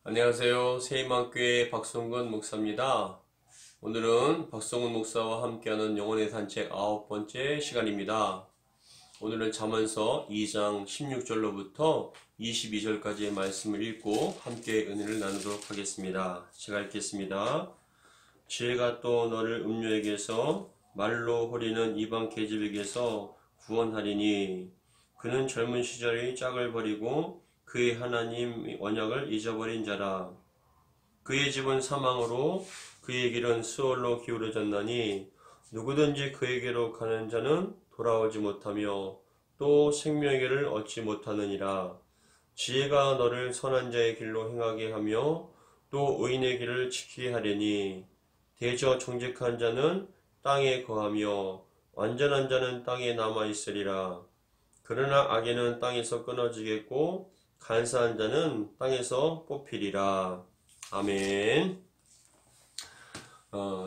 안녕하세요. 세임만교회 박성근 목사입니다. 오늘은 박성근 목사와 함께하는 영혼의 산책 9번째 시간입니다. 오늘은 잠언서 2장 16절로부터 22절까지의 말씀을 읽고 함께 은혜를 나누도록 하겠습니다. 제가 읽겠습니다. 지혜가 또 너를 음료에게서 말로 호리는 이방 계집에게서 구원하리니 그는 젊은 시절의 짝을 버리고 그의 하나님 언약을 잊어버린 자라. 그의 집은 사망으로 그의 길은 수월로 기울어졌나니 누구든지 그에게로 가는 자는 돌아오지 못하며 또 생명의 길을 얻지 못하느니라. 지혜가 너를 선한 자의 길로 행하게 하며 또 의인의 길을 지키게 하려니 대저 정직한 자는 땅에 거하며 완전한 자는 땅에 남아있으리라. 그러나 악인은 땅에서 끊어지겠고 간사한 자는 땅에서 뽑히리라. 아멘.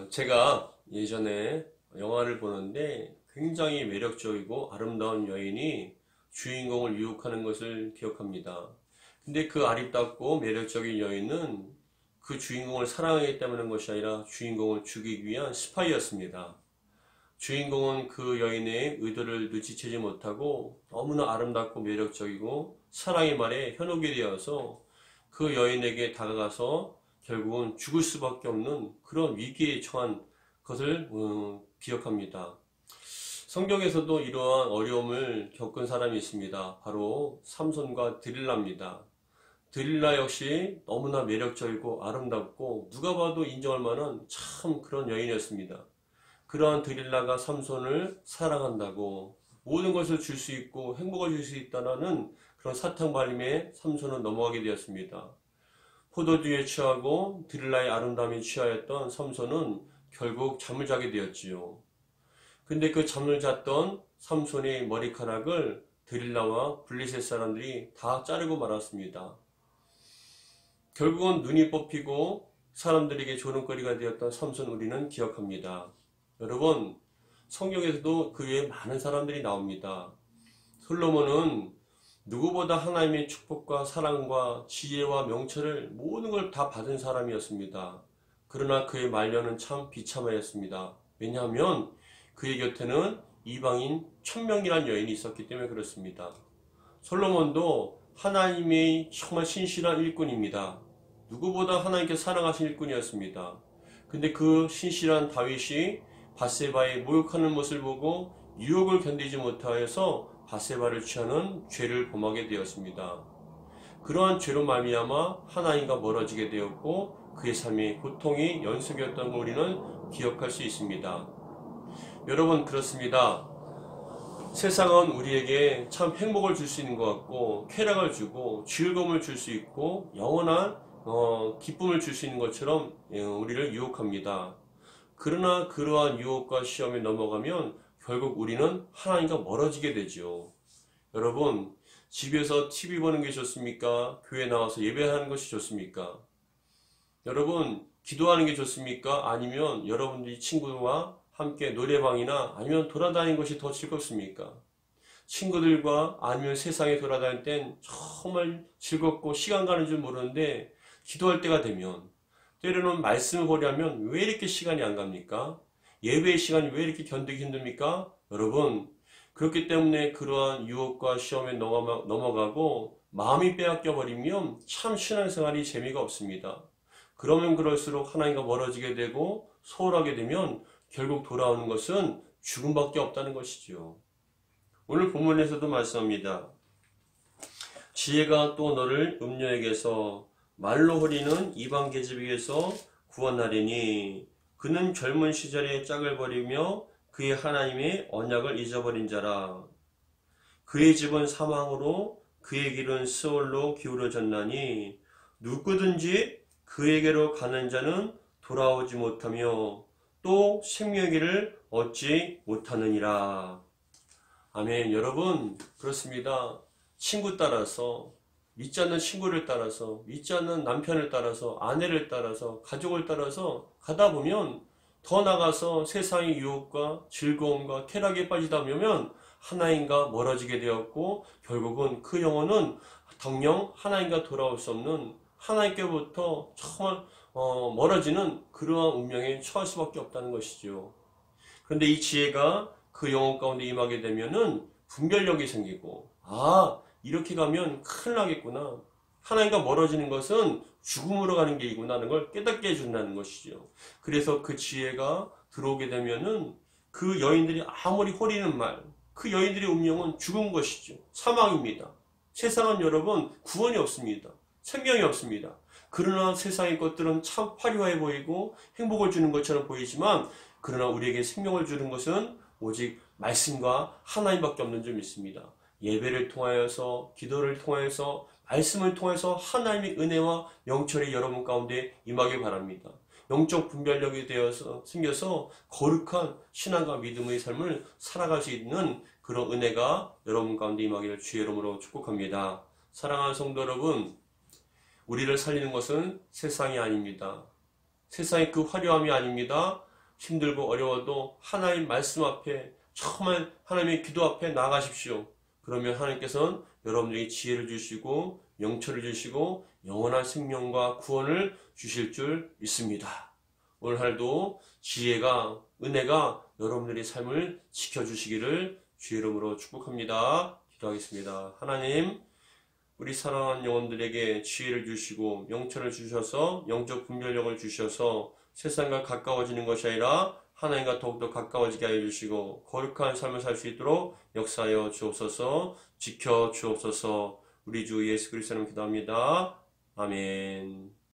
제가 예전에 영화를 보는데 굉장히 매력적이고 아름다운 여인이 주인공을 유혹하는 것을 기억합니다. 근데 그 아름답고 매력적인 여인은 그 주인공을 사랑하기 때문인 것이 아니라 주인공을 죽이기 위한 스파이였습니다. 주인공은 그 여인의 의도를 눈치채지 못하고 너무나 아름답고 매력적이고 사랑의 말에 현혹이 되어서 그 여인에게 다가가서 결국은 죽을 수밖에 없는 그런 위기에 처한 것을 기억합니다. 성경에서도 이러한 어려움을 겪은 사람이 있습니다. 바로 삼손과 드릴라입니다. 드릴라 역시 너무나 매력적이고 아름답고 누가 봐도 인정할 만한 참 그런 여인이었습니다. 그러한 드릴라가 삼손을 사랑한다고 모든 것을 줄 수 있고 행복을 줄 수 있다는 그런 사탕 발림에 삼손은 넘어가게 되었습니다. 포도주에 취하고 드릴라의 아름다움에 취하였던 삼손은 결국 잠을 자게 되었지요. 근데 그 잠을 잤던 삼손의 머리카락을 드릴라와 블레셋 사람들이 다 자르고 말았습니다. 결국은 눈이 뽑히고 사람들에게 조롱거리가 되었던 삼손 우리는 기억합니다. 여러분, 성경에서도 그 외에 많은 사람들이 나옵니다. 솔로몬은 누구보다 하나님의 축복과 사랑과 지혜와 명철을 모든 걸 다 받은 사람이었습니다. 그러나 그의 말년은 참 비참하였습니다. 왜냐하면 그의 곁에는 이방인 1000명이라는 여인이 있었기 때문에 그렇습니다. 솔로몬도 하나님의 정말 신실한 일꾼입니다. 누구보다 하나님께 사랑하신 일꾼이었습니다. 근데 그 신실한 다윗이 밧세바의 모욕하는 모습을 보고 유혹을 견디지 못하여서 밧세바를 취하는 죄를 범하게 되었습니다. 그러한 죄로 말미암아 하나님과 멀어지게 되었고 그의 삶의 고통이 연속이었던 걸 우리는 기억할 수 있습니다. 여러분, 그렇습니다. 세상은 우리에게 참 행복을 줄 수 있는 것 같고 쾌락을 주고 즐거움을 줄 수 있고 영원한 기쁨을 줄 수 있는 것처럼 우리를 유혹합니다. 그러나 그러한 유혹과 시험에 넘어가면 결국 우리는 하나님과 멀어지게 되죠. 여러분, 집에서 TV 보는 게 좋습니까? 교회 나와서 예배하는 것이 좋습니까? 여러분, 기도하는 게 좋습니까? 아니면 여러분들이 친구와 함께 노래방이나 아니면 돌아다니는 것이 더 즐겁습니까? 친구들과 아니면 세상에 돌아다닐 땐 정말 즐겁고 시간 가는 줄 모르는데 기도할 때가 되면 때로는 말씀을 보려면 왜 이렇게 시간이 안 갑니까? 예배의 시간이 왜 이렇게 견디기 힘듭니까? 여러분, 그렇기 때문에 그러한 유혹과 시험에 넘어가고 마음이 빼앗겨 버리면 참 신앙생활이 재미가 없습니다. 그러면 그럴수록 하나님과 멀어지게 되고 소홀하게 되면 결국 돌아오는 것은 죽음밖에 없다는 것이죠. 오늘 본문에서도 말씀합니다. 지혜가 또 너를 음녀에게서 말로 호리는 이방 계집에게서 구원하리니 그는 젊은 시절에 짝을 버리며 그의 하나님의 언약을 잊어버린 자라. 그의 집은 사망으로 그의 길은 스올로 기울어졌나니 누구든지 그에게로 가는 자는 돌아오지 못하며 또 생명의 길을 얻지 못하느니라. 아멘. 여러분, 그렇습니다. 친구 따라서, 믿지 않는 친구를 따라서, 믿지 않는 남편을 따라서, 아내를 따라서, 가족을 따라서 가다 보면 더 나가서 세상의 유혹과 즐거움과 쾌락에 빠지다 보면 하나님과 멀어지게 되었고 결국은 그 영혼은 덩령 하나님과 돌아올 수 없는 하나님께로부터 정말 멀어지는 그러한 운명에 처할 수밖에 없다는 것이죠. 그런데 이 지혜가 그 영혼 가운데 임하게 되면은 분별력이 생기고, 이렇게 가면 큰일 나겠구나. 하나님과 멀어지는 것은 죽음으로 가는 길이구나 하는 걸 깨닫게 해준다는 것이죠. 그래서 그 지혜가 들어오게 되면은 그 여인들이 아무리 호리는 말, 그 여인들의 운명은 죽은 것이죠. 사망입니다. 세상은 여러분 구원이 없습니다. 생명이 없습니다. 그러나 세상의 것들은 참 화려해 보이고 행복을 주는 것처럼 보이지만, 그러나 우리에게 생명을 주는 것은 오직 말씀과 하나님밖에 없는 줄 믿습니다. 예배를 통하여서, 기도를 통하여서, 말씀을 통해서 하나님의 은혜와 영철이 여러분 가운데 임하길 바랍니다. 영적 분별력이 되어서 생겨서 거룩한 신앙과 믿음의 삶을 살아갈 수 있는 그런 은혜가 여러분 가운데 임하기를 주의 이름으로 축복합니다. 사랑하는 성도 여러분, 우리를 살리는 것은 세상이 아닙니다. 세상의 그 화려함이 아닙니다. 힘들고 어려워도 하나님 말씀 앞에, 정말 하나님의 기도 앞에 나아가십시오. 그러면 하나님께서는 여러분들에게 지혜를 주시고 영철을 주시고 영원한 생명과 구원을 주실 줄 믿습니다. 오늘 하루도 지혜가, 은혜가 여러분들의 삶을 지켜주시기를 주의 이름으로 축복합니다. 기도하겠습니다. 하나님, 우리 사랑하는 영혼들에게 지혜를 주시고 영철을 주셔서 영적 분별력을 주셔서 세상과 가까워지는 것이 아니라 하나님과 더욱더 가까워지게 하여 주시고 거룩한 삶을 살 수 있도록 역사하여 주옵소서. 지켜 주옵소서. 우리 주 예수 그리스도로 기도합니다. 아멘.